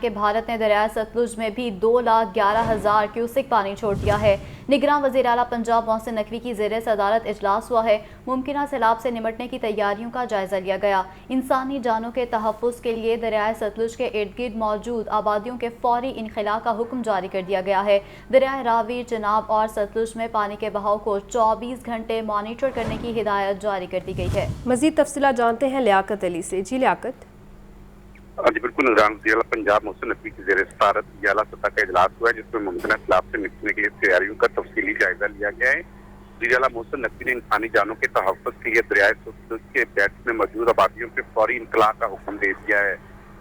کہ بھارت نے دریائے ستلج میں بھی 2,11,000 کیوسک پانی چھوڑ دیا ہے۔ نگراں وزیر اعلیٰ پنجاب محسن نقوی کی زیر صدارت اجلاس ہوا ہے۔ ممکنہ سیلاب سے نمٹنے کی تیاریوں کا جائزہ لیا گیا۔ انسانی جانوں کے تحفظ کے لیے دریائے ستلج کے ارد گرد موجود آبادیوں کے فوری انخلاء کا حکم جاری کر دیا گیا ہے۔ دریائے راوی، چناب اور ستلج میں پانی کے بہاؤ کو 24 گھنٹے مانیٹر کرنے کی ہدایت جاری کر دی گئی ہے۔ مزید تفصیلات جانتے ہیں لیاقت علی سے۔ جی لیاقت۔ جی بالکل، نگران وزیر اعلیٰ پنجاب محسن نقوی کی زیر صدارت اعلیٰ سطح کا اجلاس ہوا ہے، جس میں ممکنہ سیلاب سے نپٹنے کے لیے تیاریوں کا تفصیلی جائزہ لیا گیا ہے۔ وزیر اعلیٰ محسن نقوی نے انسانی جانوں کے تحفظ کے لیے دریائے ستلج کے بیٹس میں موجود آبادیوں کے فوری انخلاء کا حکم دے دیا ہے۔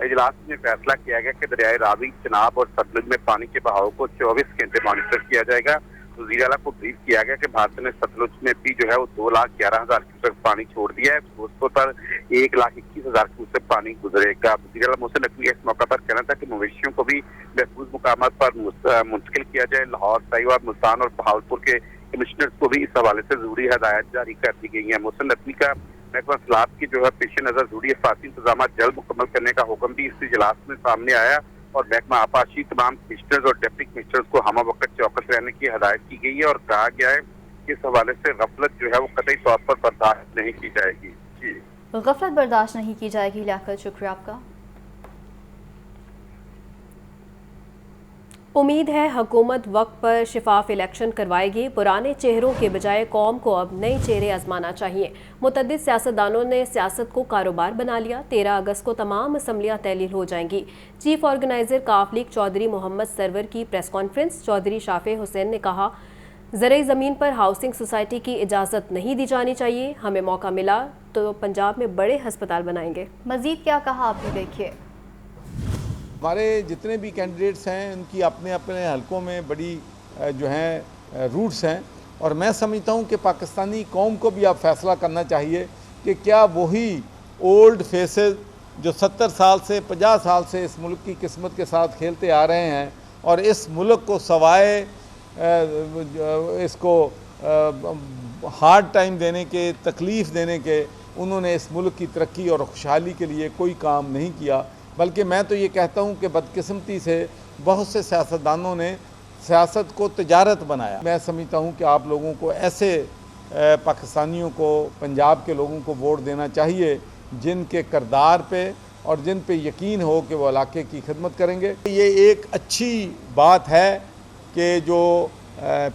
اجلاس میں فیصلہ کیا گیا کہ دریائے راوی، چناب اور ستلج میں پانی کے بہاؤ کو 24 گھنٹے مانیٹر کیا جائے گا۔ وزیر اعلیٰ کو بریف کیا گیا کہ بھارت نے ستلج میں بھی جو ہے وہ 2,11,000 کیوسک پانی چھوڑ دیا ہے۔ دوستوں پر 1,21,000 کیوسک پانی گزرے گا۔ وزیر اعلیٰ محسن نقوی اس موقع پر کہنا تھا کہ مویشیوں کو بھی محفوظ مقامات پر منتقل کیا جائے۔ لاہور، سائیوال، ملتان اور بہاولپور کے کمشنرز کو بھی اس حوالے سے ضروری ہدایات جاری کر دی گئی ہیں۔ محسن نقوی کا محکمہ سیلاب کی جو ہے پیش نظر ضروری حفاظتی انتظامات جلد مکمل کرنے کا حکم بھی اس اجلاس میں سامنے آیا اور محکمہ آبپاشی تمام کمشنرز اور ڈپٹی کمشنرز کو ہمہ وقت چوکس رہنے کی ہدایت کی گئی ہے اور کہا گیا ہے کہ اس حوالے سے غفلت جو ہے وہ قطعی طور پر برداشت نہیں کی جائے گی۔ جی غفلت برداشت نہیں کی جائے گی۔ لیاقت، شکریہ آپ کا۔ امید ہے حکومت وقت پر شفاف الیکشن کروائے گی۔ پرانے چہروں کے بجائے قوم کو اب نئے چہرے آزمانا چاہیے۔ متعدد سیاستدانوں نے سیاست کو کاروبار بنا لیا۔ 13 اگست کو تمام اسمبلیاں تحلیل ہو جائیں گی۔ چیف آرگنائزر ق لیگ چودھری محمد سرور کی پریس کانفرنس۔ چودھری شافع حسین نے کہا، زرعی زمین پر ہاؤسنگ سوسائٹی کی اجازت نہیں دی جانی چاہیے۔ ہمیں موقع ملا تو پنجاب میں بڑے ہسپتال بنائیں گے۔ مزید کیا کہا آپ بھی دیکھیے۔ ہمارے جتنے بھی کینڈیڈیٹس ہیں ان کی اپنے اپنے حلقوں میں بڑی جو ہیں روٹس ہیں، اور میں سمجھتا ہوں کہ پاکستانی قوم کو بھی اب فیصلہ کرنا چاہیے کہ کیا وہی اولڈ فیسز جو 70 سال سے 50 سال سے اس ملک کی قسمت کے ساتھ کھیلتے آ رہے ہیں اور اس ملک کو سوائے اس کو ہارڈ ٹائم دینے کے، تکلیف دینے کے، انہوں نے اس ملک کی ترقی اور خوشحالی کے لیے کوئی کام نہیں کیا، بلکہ میں تو یہ کہتا ہوں کہ بدقسمتی سے بہت سے سیاستدانوں نے سیاست کو تجارت بنایا۔ میں سمجھتا ہوں کہ آپ لوگوں کو ایسے پاکستانیوں کو، پنجاب کے لوگوں کو ووٹ دینا چاہیے جن کے کردار پہ اور جن پہ یقین ہو کہ وہ علاقے کی خدمت کریں گے۔ یہ ایک اچھی بات ہے کہ جو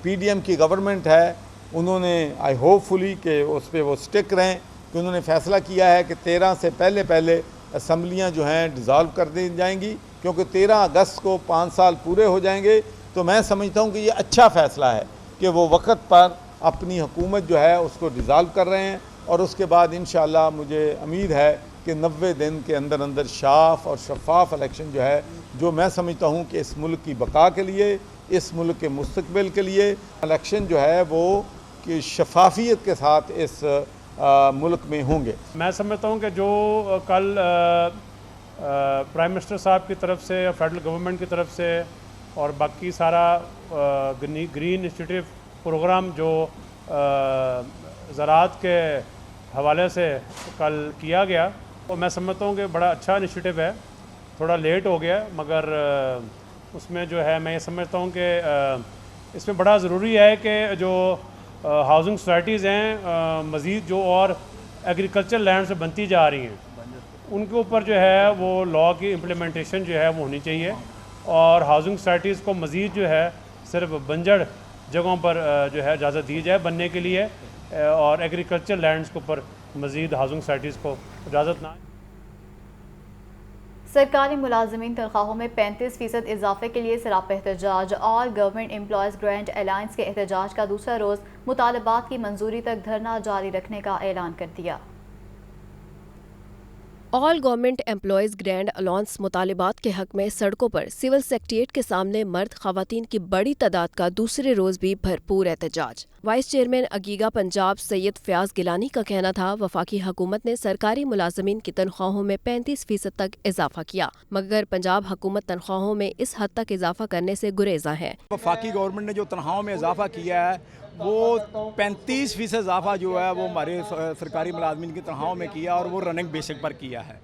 پی ڈی ایم کی گورنمنٹ ہے انہوں نے آئی ہوپ فلی کہ اس پہ وہ سٹک رہیں، کہ انہوں نے فیصلہ کیا ہے کہ 13 سے پہلے اسمبلیاں جو ہیں ڈیزالو کر دی جائیں گی، کیونکہ 13 اگست کو 5 سال پورے ہو جائیں گے۔ تو میں سمجھتا ہوں کہ یہ اچھا فیصلہ ہے کہ وہ وقت پر اپنی حکومت جو ہے اس کو ڈیزالو کر رہے ہیں، اور اس کے بعد انشاءاللہ مجھے امید ہے کہ 90 دن کے اندر صاف اور شفاف الیکشن جو ہے، جو میں سمجھتا ہوں کہ اس ملک کی بقا کے لیے، اس ملک کے مستقبل کے لیے الیکشن جو ہے وہ کہ شفافیت کے ساتھ اس ملک میں ہوں گے۔ میں سمجھتا ہوں کہ جو کل پرائم منسٹر صاحب کی طرف سے، فیڈرل گورنمنٹ کی طرف سے اور باقی سارا گرین انیشیٹو پروگرام جو زراعت کے حوالے سے کل کیا گیا، وہ میں سمجھتا ہوں کہ بڑا اچھا انیشیٹو ہے۔ تھوڑا لیٹ ہو گیا، مگر اس میں جو ہے میں یہ سمجھتا ہوں کہ اس میں بڑا ضروری ہے کہ جو ہاؤسنگ سوسائٹیز ہیں مزید جو اور ایگریکلچر لینڈ سے بنتی جا رہی ہیں، ان کے اوپر جو ہے وہ لاء کی امپلیمنٹیشن جو ہے وہ ہونی چاہیے، اور ہاؤسنگ سوسائٹیز کو مزید جو ہے صرف بنجر جگہوں پر جو ہے اجازت دی جائے بننے کے لیے، اور ایگریکلچر لینڈز کے اوپر مزید ہاؤسنگ سوسائٹیز کو اجازت نہ۔ سرکاری ملازمین تنخواہوں میں 35% اضافے کے لیے سراپا احتجاج۔ آل گورنمنٹ امپلائیز گرانٹ الائنس کے احتجاج کا دوسرا روز مطالبات کی منظوری تک دھرنا جاری رکھنے کا اعلان کر دیا۔ آل گورنمنٹ امپلائیز گرینڈ الاؤنس مطالبات کے حق میں سڑکوں پر سول سیکریٹریٹ کے سامنے مرد خواتین کی بڑی تعداد کا دوسرے روز بھی بھرپور احتجاج۔ وائس چیئرمین اگیگا پنجاب سید فیاض گیلانی کا کہنا تھا، وفاقی حکومت نے سرکاری ملازمین کی تنخواہوں میں 35% تک اضافہ کیا، مگر پنجاب حکومت تنخواہوں میں اس حد تک اضافہ کرنے سے گریزاں ہے۔ وفاقی گورنمنٹ نے جو تنخواہوں میں اضافہ کیا ہے وہ 35% اضافہ جو ہے وہ ہمارے سرکاری ملازمین کی تنخواہوں میں کیا اور وہ رننگ بیسک پر کیا ہے،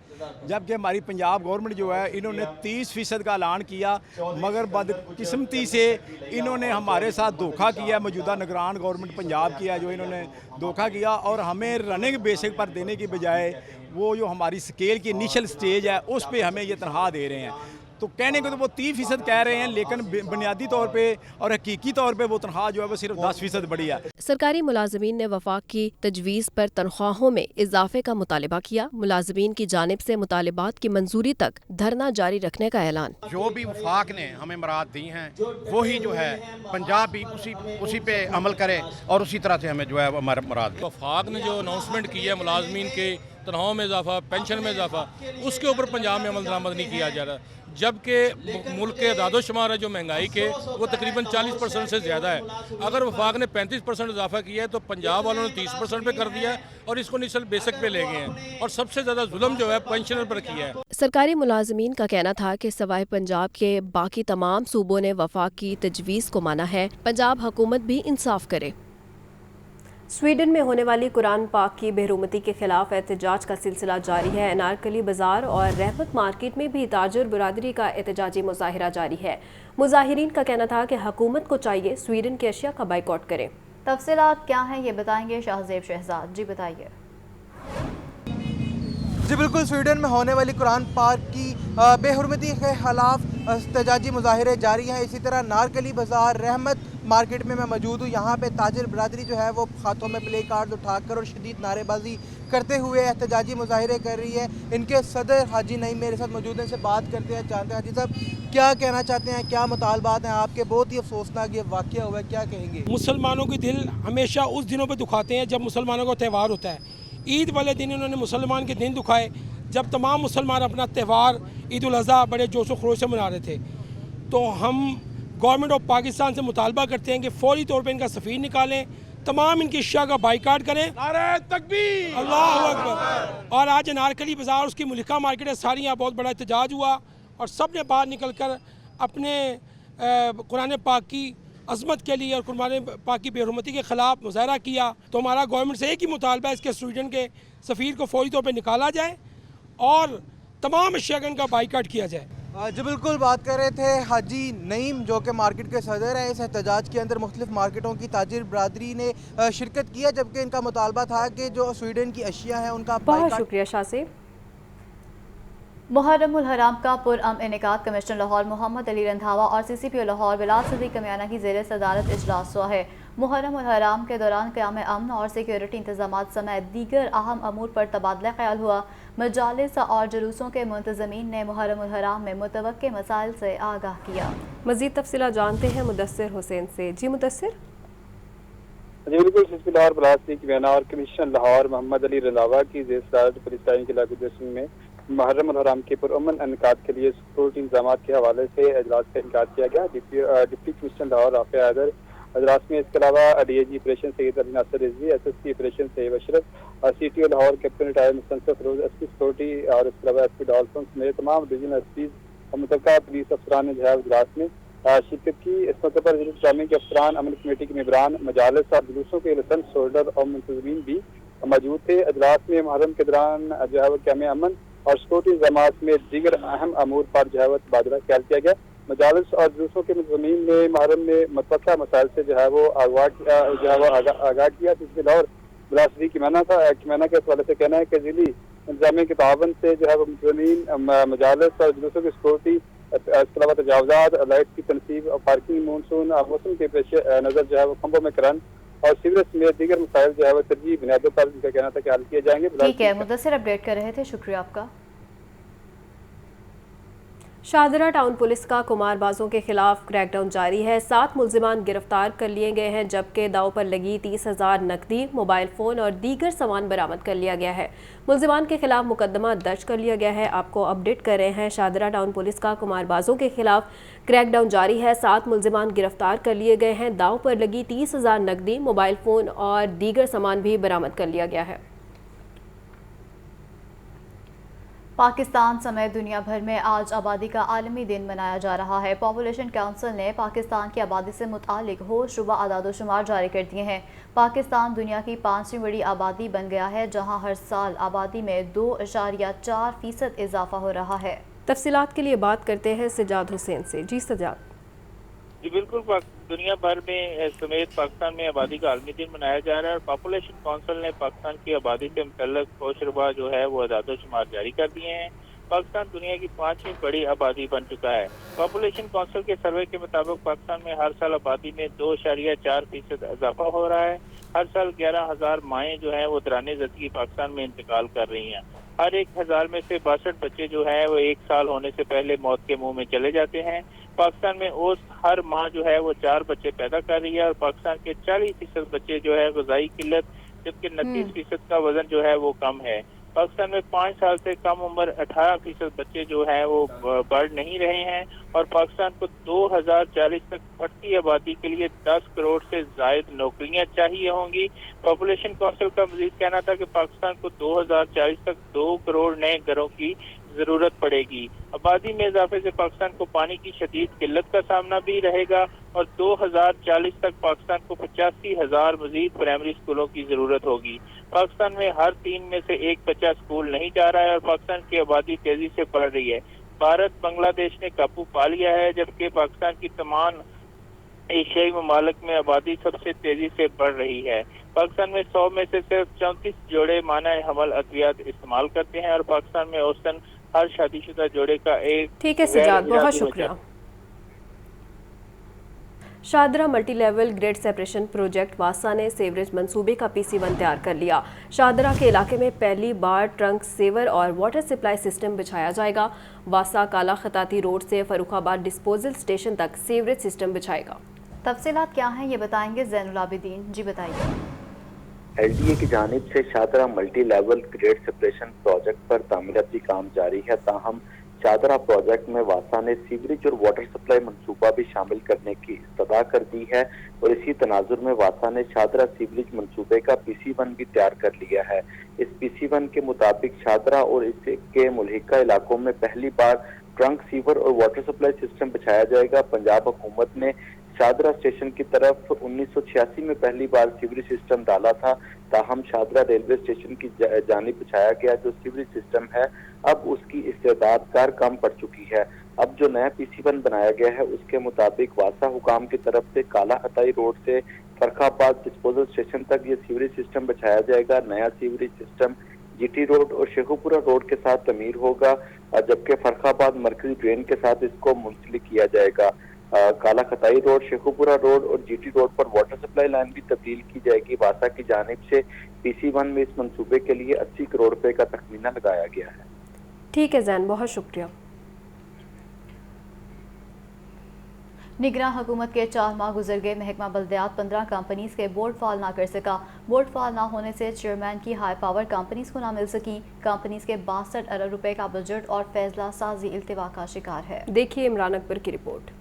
جبکہ ہماری پنجاب گورنمنٹ جو ہے انہوں نے 30% کا اعلان کیا، مگر بدقسمتی سے انہوں نے ہمارے ساتھ دھوکہ کیا، موجودہ نگران گورنمنٹ پنجاب کی ہے جو انہوں نے دھوکہ کیا اور ہمیں رننگ بیسک پر دینے کی بجائے وہ جو ہماری سکیل کی انیشل سٹیج ہے اس پہ ہمیں یہ تنخواہ دے رہے ہیں۔ تو کہنے کو تو وہ 30% کہہ رہے ہیں، لیکن بنیادی طور پہ اور حقیقی طور پہ وہ تنخواہ جو ہے وہ صرف 10% بڑھی ہے۔ سرکاری ملازمین نے وفاق کی تجویز پر تنخواہوں میں اضافے کا مطالبہ کیا، ملازمین کی جانب سے مطالبات کی منظوری تک دھرنا جاری رکھنے کا اعلان۔ جو بھی وفاق نے ہمیں مراد دی ہیں وہی جو ہے پنجاب بھی اسی پہ عمل کرے اور اسی طرح سے ہمیں جو ہے ہمارا مراد ہے۔ وفاق نے جو اناؤنسمنٹ کی ہے ملازمین کے تنخواہوں میں اضافہ، پینشن میں اضافہ، اس کے اوپر پنجاب میں عمل درآمد نہیں کیا جا رہا، جبکہ ملک کے اعداد و شمار ہے جو مہنگائی کے وہ تقریباً 40% سے زیادہ ہے۔ اگر وفاق نے 35% اضافہ کیا ہے تو پنجاب والوں نے 30% پہ کر دیا ہے اور اس کو نیشنل بیسک پہ لے گئے ہیں، اور سب سے زیادہ ظلم جو ہے پینشنر پر کیا ہے۔ سرکاری ملازمین کا کہنا تھا کہ سوائے پنجاب کے باقی تمام صوبوں نے وفاق کی تجویز کو مانا ہے، پنجاب حکومت بھی انصاف کرے۔ سویڈن میں ہونے والی قرآن پاک کی بےحرمتی کے خلاف احتجاج کا سلسلہ جاری ہے۔ انارکلی بازار اور رحمت مارکیٹ میں بھی تاجر برادری کا احتجاجی مظاہرہ جاری ہے۔ مظاہرین کا کہنا تھا کہ حکومت کو چاہیے سویڈن کی اشیاء کا بائیکاٹ کرے۔ تفصیلات کیا ہیں یہ بتائیں گے شاہزیب شہزاد، جی بتائیے۔ جی بالکل، سویڈن میں ہونے والی قرآن پاک کی بے حرمتی کے خلاف احتجاجی مظاہرے جاری ہیں۔ اسی طرح نارکلی بازار رحمت مارکیٹ میں موجود ہوں، یہاں پہ تاجر برادری جو ہے وہ ہاتھوں میں پلے کارڈ اٹھا کر اور شدید نعرے بازی کرتے ہوئے احتجاجی مظاہرے کر رہی ہے۔ ان کے صدر حاجی نعیم میرے ساتھ موجود ہیں، ان سے بات کرتے ہیں، جانتے ہیں حاجی صاحب کیا کہنا چاہتے ہیں، کیا مطالبات ہیں آپ کے؟ بہت ہی افسوسناک یہ واقعہ ہوا ہے، کیا کہیں گے؟ مسلمانوں کے دل ہمیشہ اس دنوں پہ دکھاتے ہیں جب مسلمانوں کا تہوار ہوتا ہے۔ عید والے دن انہوں نے مسلمان کے دن دکھائے جب تمام مسلمان اپنا تہوار عید الاضحیٰ بڑے جوش و خروش سے منا رہے تھے۔ تو ہم گورنمنٹ آف پاکستان سے مطالبہ کرتے ہیں کہ فوری طور پہ ان کا سفیر نکالیں، تمام ان کی اشیاء کا بائیکاٹ کریں۔ نعرہ تکبیر، اللہ اکبر۔ اور آج انارکلی بازار اس کی ملکہ مارکیٹ ہے، ساری یہاں بہت بڑا احتجاج ہوا اور سب نے باہر نکل کر اپنے قرآن پاک کی عظمت کے لیے اور قرآن پاک کی بے حرمتی کے خلاف مظاہرہ کیا۔ تو ہمارا گورنمنٹ سے ایک ہی مطالبہ ہے اس کے سویڈن کے سفیر کو فوری طور پہ نکالا جائے اور تمام اشیاء کا بائیکاٹ کیا جائے۔ جو بالکل بات کر رہے تھے حاجی نعیم جو کہ مارکیٹ کے صدر ہیں۔ اس احتجاج کے اندر مختلف مارکیٹوں کی تاجر برادری نے شرکت کیا، جبکہ ان کا مطالبہ تھا کہ جو سویڈن کی اشیاء ہیں ان کا بہت شکریہ شاہ سے۔ محرم الحرام کا پرامن انعقاد کمشنر لاہور محمد علی رندھاوا اور سی سی پی او لاہور بلال صدیق کمیانہ کی زیر صدارت اجلاس ہوا ہے۔ محرم الحرام کے دوران قیام امن اور سیکیورٹی انتظامات سمیت دیگر اہم امور پر تبادلہ خیال ہوا۔ مجالس اور جلوسوں کے منتظمین نے محرم الحرام میں متوقع مسائل سے آگاہ کیا۔ مزید تفصیلات جانتے ہیں مدثر حسین سے۔ جی مدثر۔ جی بالکل، سی سی پی لاہور بلال صدیق کمیانہ اور کمشنر لاہور محمد علی رندھاوا کی زیر صدارت پولیس لائن کے علاقے جشن میں محرم الحرام کے پرامن انعقاد کے لیے سیکورٹی انتظامات کے حوالے سے اجلاس کا انعقاد کیا گیا۔ ڈپٹی کمشنر لاہور رافع حیدر اجلاس میں، اس کے علاوہ D I G operation Syed Ali Nasir Rizvi, S S P operation سیب Ashraf, C T O Lahore captain retired Mustansar Feroze, S P security اور اس کے علاوہ ایس پی ڈالفن سمیت تمام ڈویژنل ایس پیز اور متعلقہ پولیس افسران نے جو ہے اجلاس میں شرکت کی۔ اس موقع پر ضلع انتظامیہ کے افسران، عمل کمیٹی کے ممبران، مجالس اور جلوسوں کے لائسنس ہولڈر اور منتظمین بھی موجود تھے۔ اجلاس میں محرم کے دوران جو ہے وہ قیام امن اور سیکورٹی انتظامات میں دیگر اہم امور پر جو ہے وہ تبادلہ خیال کیا گیا۔ مجالس اور جلوسوں کے منتظمین نے محرم میں متوقع مسائل سے جو ہے وہ آگاہ کیا، جس میں لاہور بلال صدیق کمیانہ کے حوالے سے کہنا ہے کہ ضلعی انتظامیہ کے تعاون سے جو ہے وہ منتظمین، مجالس اور جلوسوں کی سیکورٹی، اس کے علاوہ تجاوزات، لائٹ کی تنصیب، پارکنگ، مونسون اور موسم کے پیش نظر جو ہے وہ کھمبوں میں کرن اور سیوریج سمیت دیگر مسائل جو ہے وہ ترجیحی بنیادوں پر ان کا کہنا تھا کہ حل کیے جائیں گے۔ ٹھیک ہے، مدثر اپڈیٹ کر رہے تھے، شکریہ آپ کا۔ شاہدرہ ٹاؤن پولیس کا قمار بازوں کے خلاف کریک ڈاؤن جاری ہے۔ 7 ملزمان گرفتار کر لیے گئے ہیں، جبکہ داؤ پر لگی 30,000 نقدی، موبائل فون اور دیگر سامان برآمد کر لیا گیا ہے۔ ملزمان کے خلاف مقدمہ درج کر لیا گیا ہے۔ آپ کو اپڈیٹ کر رہے ہیں، شاہدرہ ٹاؤن پولیس کا قمار بازوں کے خلاف کریک ڈاؤن جاری ہے۔ 7 ملزمان گرفتار کر لیے گئے ہیں، داؤ پر لگی 30,000 نقدی، موبائل فون اور دیگر سامان بھی برآمد کر لیا گیا ہے۔ پاکستان سمیت دنیا بھر میں آج آبادی کا عالمی دن منایا جا رہا ہے۔ پاپولیشن کونسل نے پاکستان کی آبادی سے متعلق ہوش ربا اعداد و شمار جاری کر دیے ہیں۔ پاکستان دنیا کی 5ویں بڑی آبادی بن گیا ہے، جہاں ہر سال آبادی میں 2.4% اضافہ ہو رہا ہے۔ تفصیلات کے لیے بات کرتے ہیں سجاد حسین سے۔ جی سجاد۔ جی بالکل، دنیا بھر میں سمیت پاکستان میں آبادی کا عالمی دن منایا جا رہا ہے اور پاپولیشن کونسل نے پاکستان کی آبادی سے متعلق ہوش ربا جو ہے وہ اعداد و شمار جاری کر دیے ہیں۔ پاکستان دنیا کی 5ویں بڑی آبادی بن چکا ہے۔ پاپولیشن کونسل کے سروے کے مطابق پاکستان میں ہر سال آبادی میں 2.4% اضافہ ہو رہا ہے۔ ہر سال 11,000 مائیں جو ہیں وہ دوران زندگی پاکستان میں انتقال کر رہی ہیں۔ ہر 1,000 میں سے 62 بچے جو ہیں وہ 1 سال ہونے سے پہلے موت کے منہ میں چلے جاتے ہیں۔ پاکستان میں اوسط ہر ماہ جو ہے وہ 4 بچے پیدا کر رہی ہے اور پاکستان کے 40% بچے جو ہے غذائی قلت، جبکہ 29% کا وزن جو ہے وہ کم ہے۔ پاکستان میں 5 سال سے کم عمر 18% بچے جو ہیں وہ بڑھ نہیں رہے ہیں اور پاکستان کو 2040 تک بڑھتی آبادی کے لیے 10 کروڑ سے زائد نوکریاں چاہیے ہوں گی۔ پاپولیشن کونسل کا مزید کہنا تھا کہ پاکستان کو 2040 تک 2 کروڑ نئے گھروں کی ضرورت پڑے گی۔ آبادی میں اضافے سے پاکستان کو پانی کی شدید قلت کا سامنا بھی رہے گا اور 2040 تک پاکستان کو 85,000 مزید پرائمری اسکولوں کی ضرورت ہوگی۔ پاکستان میں ہر 3 میں سے 1 بچہ اسکول نہیں جا رہا ہے اور پاکستان کی آبادی تیزی سے بڑھ رہی ہے۔ بھارت بنگلہ دیش نے قابو پا لیا ہے، جبکہ پاکستان کی تمام ایشیائی ممالک میں آبادی سب سے تیزی سے بڑھ رہی ہے۔ پاکستان میں 100 میں سے صرف 34 جوڑے مانع حمل ادویات استعمال کرتے ہیں اور پاکستان میں اوسطاً ہر شادی شدہ جوڑے کا ایک ٹھیک ہے سجاد، بہت شکریہ۔ Shahdara multi level grade separation project واسا نے سیوریج منصوبے کا PC1 تیار کر لیا۔ شاہدرہ کے علاقے میں پہلی بار ٹرنک سیور اور واٹر سپلائی سسٹم بچھایا جائے گا۔ واسا کالا خطاطی روڈ سے فروخ آباد ڈسپوزل سٹیشن تک سیوریج سسٹم بچھائے گا۔ تفصیلات کیا ہیں یہ بتائیں گے زین العابدین۔ جی بتائیے۔ LDA کی جانب سے Shahdara multi level grade separation project پر تعمیراتی کام جاری ہے، تاہم شاہدرہ پروجیکٹ میں واسا نے سیوریج اور واٹر سپلائی منصوبہ بھی شامل کرنے کی استدعا کر دی ہے اور اسی تناظر میں واسا نے شاہدرہ سیوریج منصوبے کا PC1 بھی تیار کر لیا ہے۔ اس PC1 کے مطابق شاہدرہ اور اس کے ملحقہ علاقوں میں پہلی بار ٹرنک سیور اور واٹر سپلائی سسٹم بچھایا جائے گا۔ پنجاب حکومت نے شاہدرہ اسٹیشن کی طرف 1986 میں پہلی بار سیوریج سسٹم ڈالا تھا، تاہم شاہدرہ ریلوے اسٹیشن کی جانب بچھایا گیا جو سیوریج سسٹم ہے اب اس کی استعداد کار کم پڑ چکی ہے۔ اب جو نیا PC1 بنایا گیا ہے اس کے مطابق واسا حکام کی طرف سے کالا خطائی روڈ سے فرخ آباد ڈسپوزل اسٹیشن تک یہ سیوریج سسٹم بچھایا جائے گا۔ نیا سیوریج سسٹم GT روڈ اور شیخوپورہ روڈ کے ساتھ تعمیر ہوگا، جبکہ فرخ آباد مرکزی ڈرین کے ساتھ اس کو منسلک کیا جائے گا۔ کالا خطائی روڈ، شیخوپورہ روڈ اور GT روڈ پر واٹر سپلائی لائن بھی تبدیل کی جائے گی۔ واسا کی جانب سے PC1 میں اس منصوبے کے لیے 80 کروڑ روپے کا تخمینہ لگایا گیا ہے۔ ٹھیک ہے زین، بہت شکریہ۔ نگراں حکومت کے 4 ماہ گزر گئے، محکمہ بلدیات 15 کمپنیز کے بورڈ فعال نہ کر سکا۔ بورڈ فعال نہ ہونے سے چیئرمین کی ہائی پاور کمپنیز کو نہ مل سکی۔ کمپنیز کے 62 ارب روپے کا بجٹ اور فیصلہ سازی التوا کا شکار ہے۔ دیکھیے عمران اکبر کی رپورٹ۔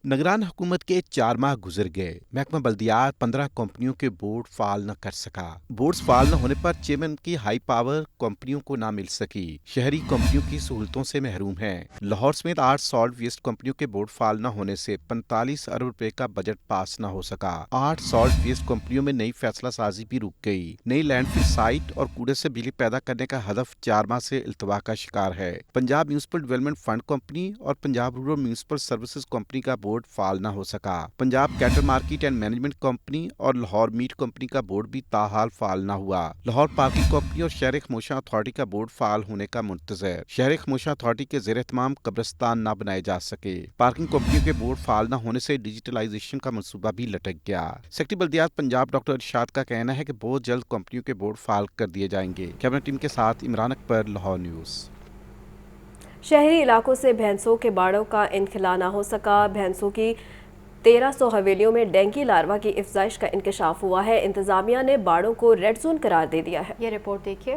نگران حکومت کے 4 ماہ گزر گئے، محکمہ بلدیات 15 کمپنیوں کے بورڈ فعال نہ کر سکا۔ بورڈز فعال نہ ہونے پر چیئرمین کی ہائی پاور کمپنیوں کو نہ مل سکی۔ شہری کمپنیوں کی سہولتوں سے محروم ہیں۔ لاہور سمیت 8 سالٹ ویسٹ کمپنیوں کے بورڈ فعال نہ ہونے سے 45 ارب روپے کا بجٹ پاس نہ ہو سکا۔ 8 سالٹ ویسٹ کمپنیوں میں نئی فیصلہ سازی بھی رک گئی۔ نئی لینڈ فل سائٹ اور کوڑے سے بجلی پیدا کرنے کا ہدف 4 ماہ سے التوا کا شکار ہے۔ Punjab municipal development fund company اور Punjab rural municipal services company کا بورڈ فعال نہ ہو سکا۔ Punjab cattle market and management company اور لاہور میٹ کمپنی کا بورڈ بھی تاحال فعال نہ ہوا۔ لاہور پارکنگ کمپنی اور شہر خموشاں اتھارٹی کا بورڈ فعال ہونے کا منتظر۔ شہر خموشاں اتھارٹی کے زیر اہتمام قبرستان نہ بنائے جا سکے۔ پارکنگ کمپنیوں کے بورڈ فعال نہ ہونے سے ڈیجیٹلائزیشن کا منصوبہ بھی لٹک گیا۔ سیکرٹری بلدیات پنجاب ڈاکٹر ارشاد کا کہنا ہے کہ بہت جلد کمپنیوں کے بورڈ فعال کر دیے جائیں گے۔ کیمرہ ٹیم کے ساتھ عمران اکبر، لاہور نیوز۔ شہری علاقوں سے بھینسوں کے باڑوں کا انخلا نہ ہو سکا۔ بھینسوں کی 1300 حویلیوں میں ڈینگی لاروا کی افزائش کا انکشاف ہوا ہے۔ انتظامیہ نے باڑوں کو ریڈ زون قرار دے دیا ہے۔ یہ رپورٹ دیکھیے۔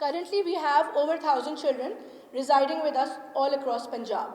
Currently we have over 1,000 children residing with us all across Punjab.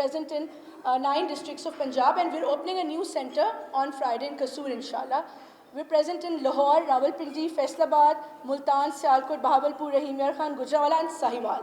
present in 9 districts of Punjab and we're opening a new center on Friday in Kasur inshallah. We're present in Lahore, Rawalpindi, Faisalabad, Multan, Sialkot, Bahawalpur, Rahim Yar Khan, Gujranwala and Sahiwal.